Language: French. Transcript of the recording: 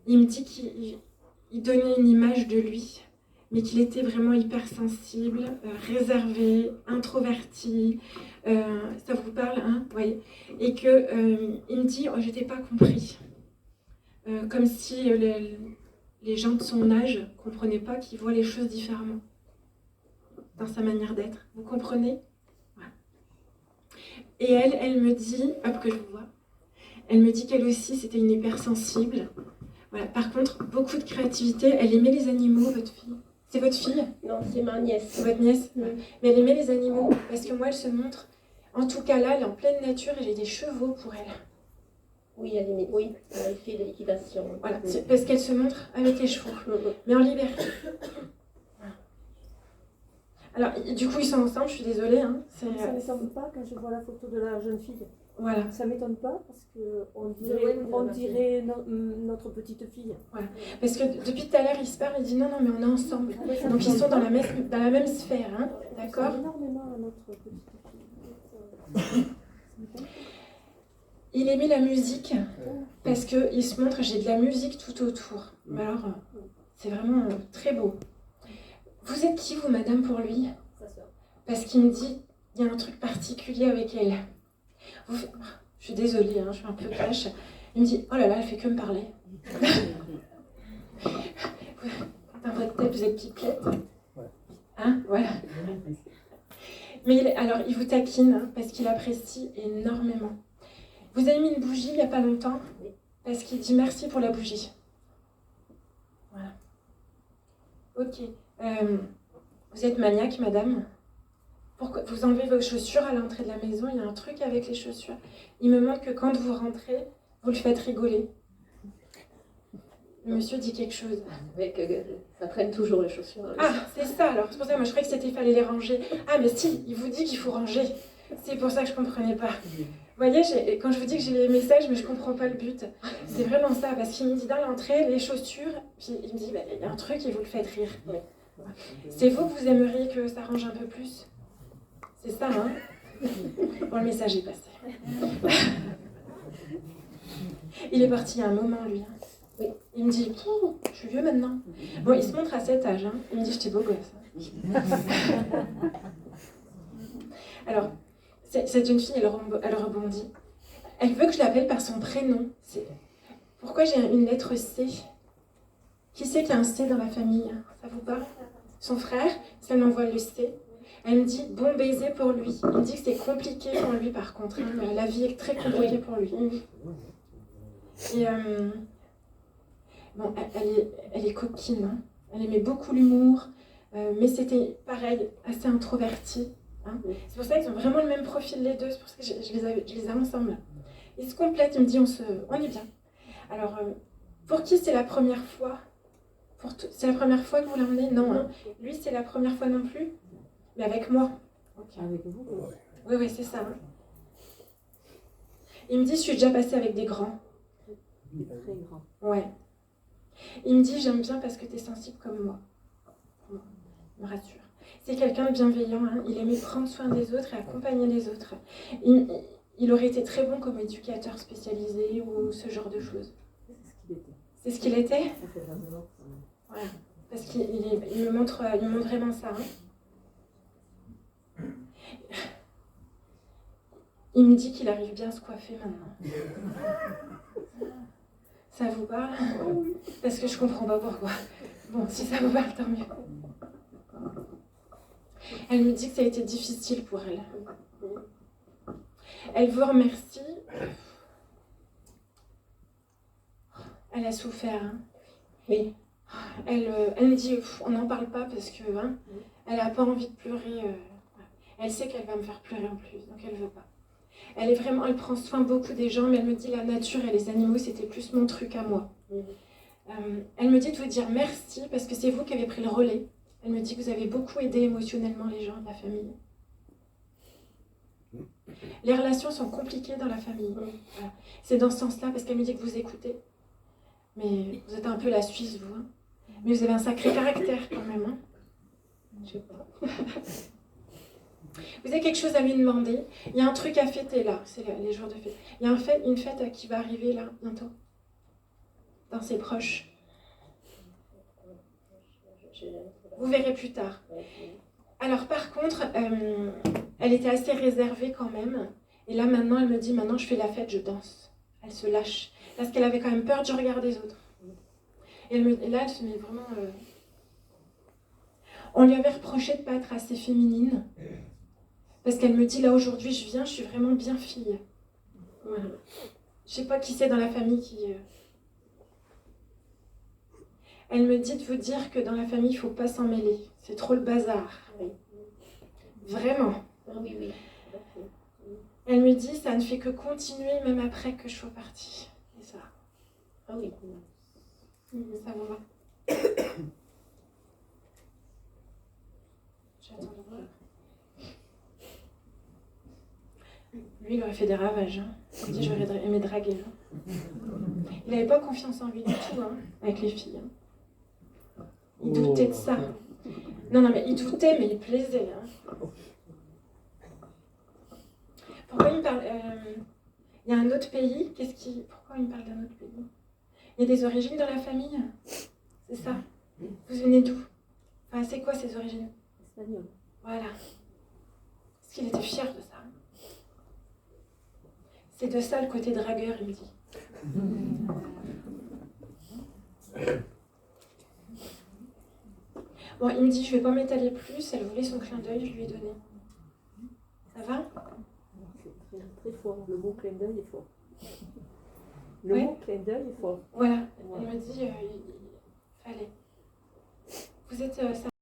il me dit qu'il donnait une image de lui, mais qu'il était vraiment hypersensible, réservé, introverti. Ça vous parle, hein? Oui. Et que il me dit, oh, j'étais pas compris. Comme si les gens de son âge ne comprenaient pas, qu'ils voient les choses différemment dans sa manière d'être. Vous comprenez? Voilà. Et elle me dit, hop que je vous vois, elle me dit qu'elle aussi c'était une hypersensible. Voilà. Par contre, beaucoup de créativité. Elle aimait les animaux, votre fille. C'est votre fille? Non, c'est ma nièce. C'est votre nièce? Mais elle aimait les animaux parce que moi elle se montre, en tout cas là, elle est en pleine nature et j'ai des chevaux pour elle. Oui, elle fait de l'équitation. Voilà, parce qu'elle se montre avec les chevaux, mais en liberté. Alors, du coup, ils sont ensemble, je suis désolée. Hein, ça ne m'étonne pas quand je vois la photo de la jeune fille. Voilà. Ça ne m'étonne pas parce qu'on dirait notre petite fille. Voilà. Parce que depuis tout à l'heure, il se parle, il dit non, mais on est ensemble. Donc ils sont dans la même sphère, hein, d'accord? Énormément à notre petite fille. Il aimait la musique parce qu'il se montre, j'ai de la musique tout autour. Alors, c'est vraiment très beau. Vous êtes qui, vous, madame, pour lui? Parce qu'il me dit, il y a un truc particulier avec elle. Je suis désolée, hein, je suis un peu cash. Il me dit, oh là là, elle fait que me parler. Dans votre tête, vous êtes pipelette. Hein, voilà. Mais alors, il vous taquine hein, parce qu'il apprécie énormément. Vous avez mis une bougie il n'y a pas longtemps parce qu'il dit merci pour la bougie. Voilà. Ok. Vous êtes maniaque, madame? Pourquoi vous enlevez vos chaussures à l'entrée de la maison? Il y a un truc avec les chaussures. Il me montre que quand vous rentrez, vous le faites rigoler. Le monsieur dit quelque chose. Ça traîne toujours les chaussures. Ah, c'est ça alors. C'est pour ça que moi je croyais que c'était fallait les ranger. Ah, mais si, il vous dit qu'il faut ranger. C'est pour ça que je comprenais pas. Vous voyez, quand je vous dis que j'ai les messages, mais je comprends pas le but. C'est vraiment ça, parce qu'il me dit dans l'entrée, les chaussures, puis il me dit, il y a un truc et vous le faites rire. C'est vous que vous aimeriez que ça range un peu plus? C'est ça, hein? Bon, le message est passé. Il est parti il y a un moment, lui. Oui. Il me dit, je suis vieux maintenant. Bon, il se montre à cet âge. Hein. Il me dit, j'étais beau gosse. Alors, cette jeune fille, elle rebondit. Elle veut que je l'appelle par son prénom. Pourquoi j'ai une lettre C? Qui c'est qui a un C dans la famille? Ça vous parle? Son frère, ça m'envoie le C. Elle me dit, bon baiser pour lui. Il me dit que c'est compliqué pour lui par contre. Hein. La vie est très compliquée pour lui. Et bon, elle est coquine. Hein. Elle aimait beaucoup l'humour. Mais c'était pareil, assez introverti. Hein. C'est pour ça qu'ils ont vraiment le même profil les deux. C'est pour ça que je les ai ensemble. Ils se complètent. Il me dit, on est bien. Alors, pour qui c'est la première fois? C'est la première fois que vous l'emmenez? Non. Hein. Lui, c'est la première fois non plus? Mais avec moi. Okay. Avec vous? Oui, c'est ça. Hein. Il me dit, je suis déjà passée avec des grands. Très grands. Ouais. Il me dit, j'aime bien parce que tu es sensible comme moi. Il me rassure. C'est quelqu'un de bienveillant. Hein. Il aimait prendre soin des autres et accompagner les autres. Il aurait été très bon comme éducateur spécialisé ou ce genre de choses. C'est ce qu'il était? Voilà. Parce qu'il me montre vraiment ça. Hein. Il me dit qu'il arrive bien à se coiffer maintenant. Ça vous parle? Parce que je comprends pas pourquoi. Bon, si ça vous parle, tant mieux. Elle me dit que ça a été difficile pour elle. Elle vous remercie. Elle a souffert. Hein. Oui. Elle me dit, on n'en parle pas parce que hein, elle n'a pas envie de pleurer. Elle sait qu'elle va me faire pleurer en plus, donc elle veut pas. Elle prend soin beaucoup des gens, mais elle me dit la nature et les animaux, c'était plus mon truc à moi. Elle me dit de vous dire merci parce que c'est vous qui avez pris le relais. Elle me dit que vous avez beaucoup aidé émotionnellement les gens de la famille. Les relations sont compliquées dans la famille. Voilà. C'est dans ce sens-là, parce qu'elle me dit que vous écoutez. Mais vous êtes un peu la Suisse, vous. Hein. Mais vous avez un sacré caractère quand même. Hein. Je sais pas. Vous avez quelque chose à lui demander. Il y a un truc à fêter là, c'est les jours de fête. Il y a une fête qui va arriver là, bientôt. dans ses proches. Vous verrez plus tard. Alors par contre, elle était assez réservée quand même. Et là maintenant, elle me dit, maintenant je fais la fête, je danse. Elle se lâche. Parce qu'elle avait quand même peur du regard des autres. Et là, elle se met vraiment... On lui avait reproché de ne pas être assez féminine. Parce qu'elle me dit, là aujourd'hui, je viens, je suis vraiment bien fille. Voilà. Je sais pas qui c'est dans la famille qui... Elle me dit de vous dire que dans la famille, il ne faut pas s'en mêler. C'est trop le bazar. Oui. Vraiment. Oui, oui. Elle me dit, ça ne fait que continuer même après que je sois partie. Et ça. Ah oui. Ça vous va. J'attends de voir. Lui, il aurait fait des ravages. Hein. Il dit, j'aurais aimé draguer. Hein. Il n'avait pas confiance en lui du tout, hein, avec les filles. Hein. Il doutait de ça. Non, mais il doutait, mais il plaisait. Hein. Pourquoi il me parle il y a un autre pays. Pourquoi il me parle d'un autre pays? Il y a des origines dans la famille. C'est ça. Vous venez d'où? Enfin, c'est quoi ces origines? Espagnol. Voilà. Est-ce qu'il était fier de ça? C'est de ça le côté dragueur, il me dit. Bon, il me dit, je vais pas m'étaler plus. Elle voulait son clin d'œil, je lui ai donné. Ça va? C'est très, très fort. Le mot clin d'œil est fort. Le Ouais. mot clin d'œil est fort. Voilà. Elle me dit, il fallait. Vous êtes...